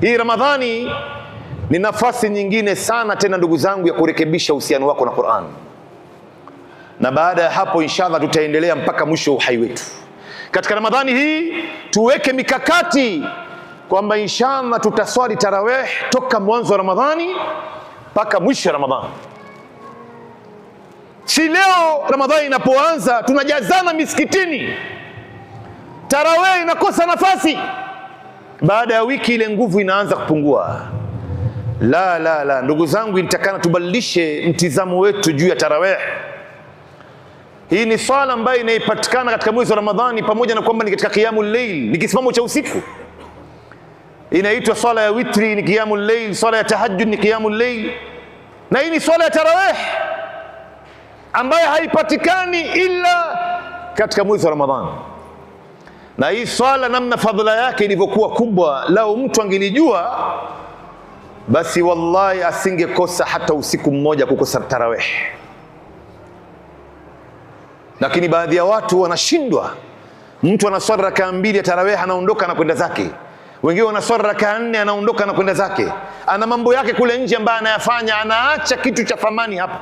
Hii Ramadhani ni nafasi nyingine sana tena ndugu zangu ya kurekebisha uhusiano wako na Qur'an, na baada ya hapo inshallah tutaendelea mpaka mwisho wa uhai wetu. Katika Ramadhani hii tuweke mikakati kwamba inshallah tutaswali tarawih toka mwanzo wa Ramadhani mpaka mwisho wa Ramadhani. Si leo Ramadhani inapoanza tunajazana misikitini, tarawih inakosa nafasi, baada ya wiki ile nguvu inaanza kupungua. La, ndugu zangu, nitakana tubadilishe mtizamo wetu juu ya tarawih. Hii ni swala ambayo inaipatikana katika mwezi wa Ramadhani, pamoja na kwamba ni katika qiyamul layl, ni kisimamo cha usiku. Inaitwa swala ya witri ni qiyamul layl, swala ya tahajjud ni qiyamul layl, na hii ni swala ya tarawih ambayo haipatikani ila katika mwezi wa Ramadhani. Na hii swala namna fadhila yake ilivyokuwa kubwa, lao mtu angelijua basi wallahi asingekosa hata usiku mmoja kukosa tarawih. Lakini baadhi ya watu wanashindwa. Mtu anaswali rakaa 2 ya tarawih anaondoka na kwenda zake. Wengine wanaswali rakaa 4 anaondoka na kwenda zake. Ana mambo yake kule nje ambayo anayafanya, anaacha kitu cha thamani hapa.